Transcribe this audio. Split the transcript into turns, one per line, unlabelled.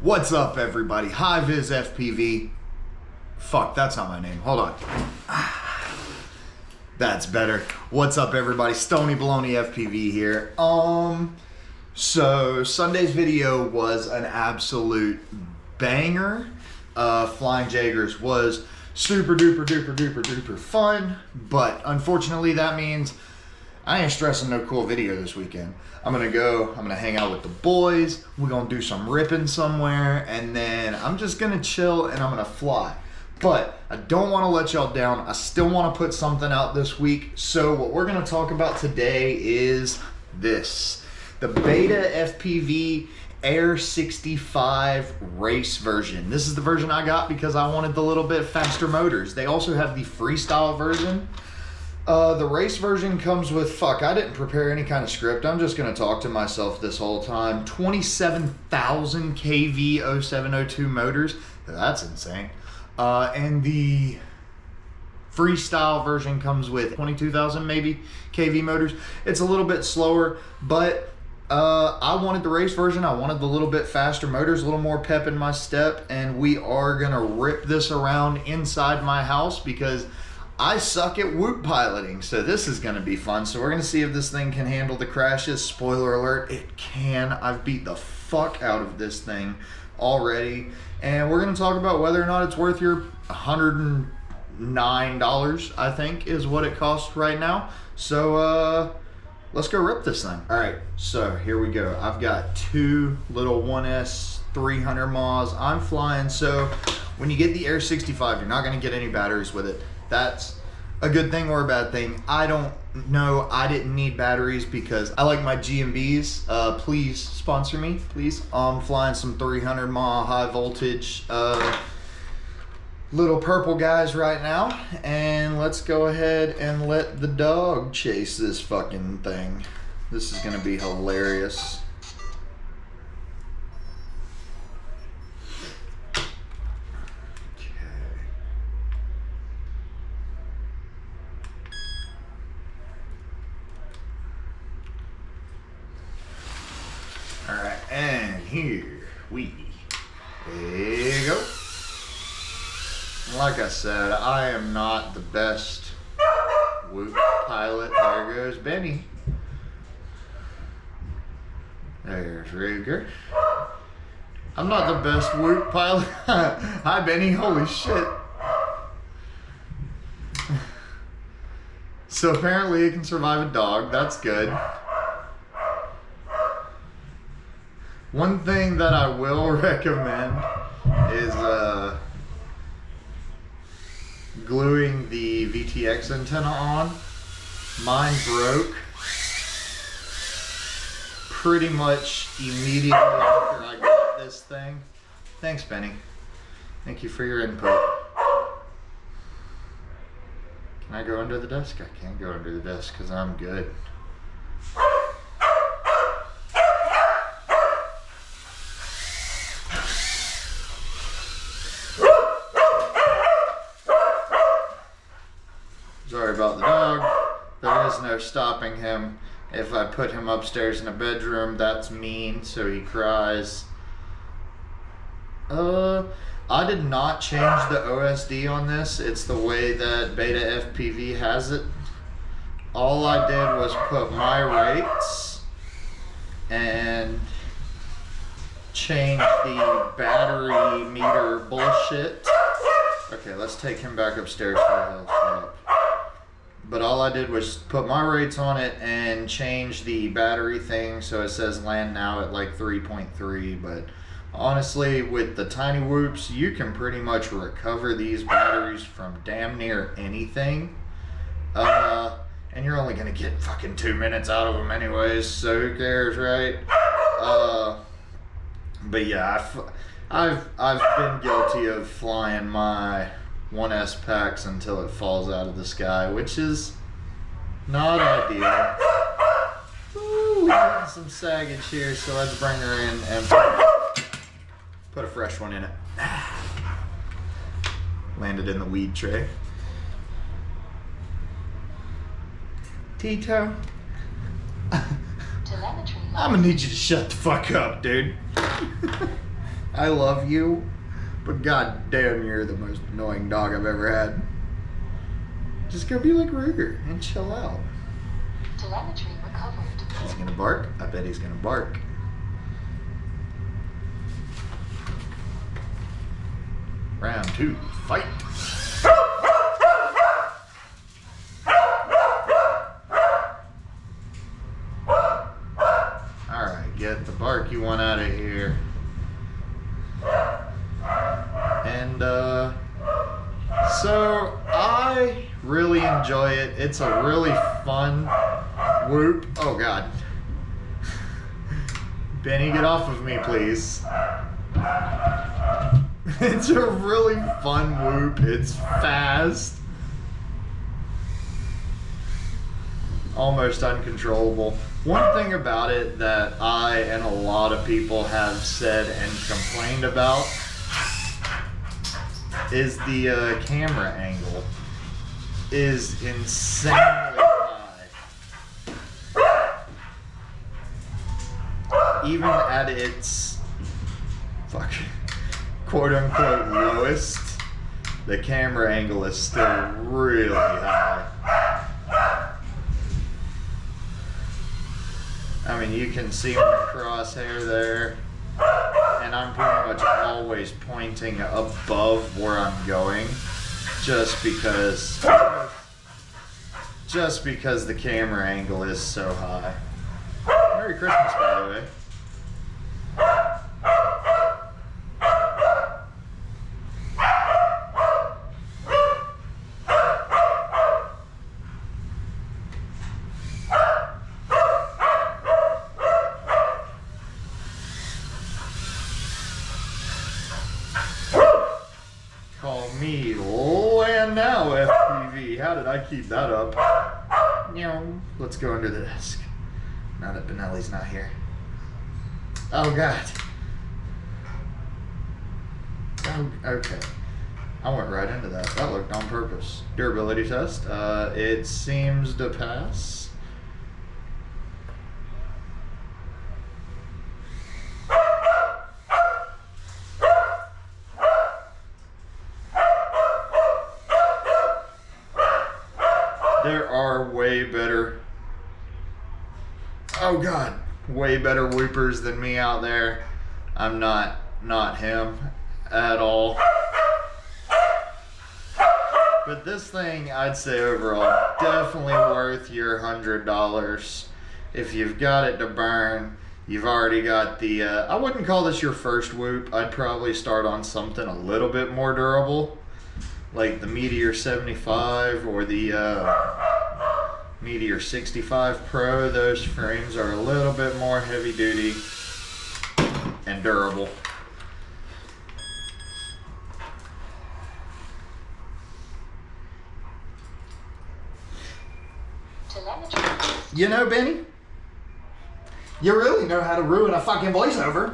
What's up, everybody? Hi-Viz FPV. Fuck, that's not my name. Hold on. That's better. What's up, everybody? Stony Baloney FPV here. So Sunday's video was an absolute banger. Flying Jaegers was super duper fun, but unfortunately that means I ain't stressing no cool video this weekend. I'm gonna hang out with the boys, we're gonna do some ripping somewhere, and then I'm just gonna chill and I'm gonna fly. But I don't wanna let y'all down. I still wanna put something out this week. So what we're gonna talk about today is this. The BetaFPV air65 race version. This is the version I got because I wanted the little bit faster motors. They also have the Freestyle version. The race version comes with, I didn't prepare any kind of script. I'm just going to talk to myself this whole time. 27,000 kV 0702 motors. That's insane. And the Freestyle version comes with 22,000 maybe kV motors. It's a little bit slower, but I wanted the race version. I wanted the little bit faster motors, a little more pep in my step, and we are going to rip this around inside my house because I suck at whoop piloting, so this is going to be fun. So we're going to see if this thing can handle the crashes. Spoiler alert, it can. I've beat the fuck out of this thing already. And we're going to talk about whether or not it's worth your $109, I think, is what it costs right now. So let's go rip this thing. All right, so here we go. I've got two little 1S 300 mAhs. I'm flying, so when you get the air65, you're not going to get any batteries with it. That's a good thing or a bad thing. I don't know. I didn't need batteries because I like my GMBs. Please sponsor me, please. I'm flying some 300 mAh high voltage little purple guys right now. And let's go ahead and let the dog chase this fucking thing. This is gonna be hilarious. Alright, and here we go. Like I said, I am not the best whoop pilot. There goes Benny. There's Ruger. I'm not the best whoop pilot. Hi Benny, holy shit. So apparently it can survive a dog, that's good. One thing that I will recommend is gluing the VTX antenna on. Mine broke pretty much immediately after I got this thing. Thanks, Benny. Thank you for your input. Can I go under the desk? I can't go under the desk because I'm good. Sorry about the dog. There is no stopping him. If I put him upstairs in a bedroom, that's mean, so he cries. I did not change the OSD on this. It's the way that BetaFPV has it. All I did was put my rates and change the battery meter bullshit. Okay, let's take him back upstairs for a health. But all I did was put my rates on it and change the battery thing so it says land now at like 3.3. But honestly, with the Tinywhoops, you can pretty much recover these batteries from damn near anything. And you're only gonna get fucking 2 minutes out of them anyways, so who cares, right? But yeah, I've been guilty of flying my 1S packs until it falls out of the sky, which is not ideal. Ooh, getting some saggage here, so let's bring her in and put a fresh one in it. Landed in the weed tray. Tito, I'm gonna need you to shut the fuck up, dude. I love you, but god damn, you're the most annoying dog I've ever had. Just go be like Ruger and chill out.
Telemetry recovered.
He's gonna bark? I bet he's gonna bark. Round 2, fight! Alright, get the bark you want out of here. And, so I really enjoy it. It's a really fun whoop. Oh god. Benny, get off of me, please. It's a really fun whoop. It's fast. Almost uncontrollable. One thing about it that I and a lot of people have said and complained about is the camera angle is insanely high. Even at its quote unquote lowest, the camera angle is still really high. I mean, you can see my crosshair there, and I'm pretty much always pointing above where I'm going, just because the camera angle is so high. Merry Christmas, by the way. Call me Land Now FPV. How did I keep that up? Let's go under the desk. Now that Benelli's not here. Oh god. Oh, okay. I went right into that. That looked on purpose. Durability test. It seems to pass. There are way better, oh god, way better whoopers than me out there. I'm not him at all. But this thing, I'd say overall, definitely worth your $100. If you've got it to burn, you've already got the, I wouldn't call this your first whoop. I'd probably start on something a little bit more durable, like the Meteor 75 or the Meteor 65 Pro. Those frames are a little bit more heavy duty and durable. You know, Benny, you really know how to ruin a fucking voiceover.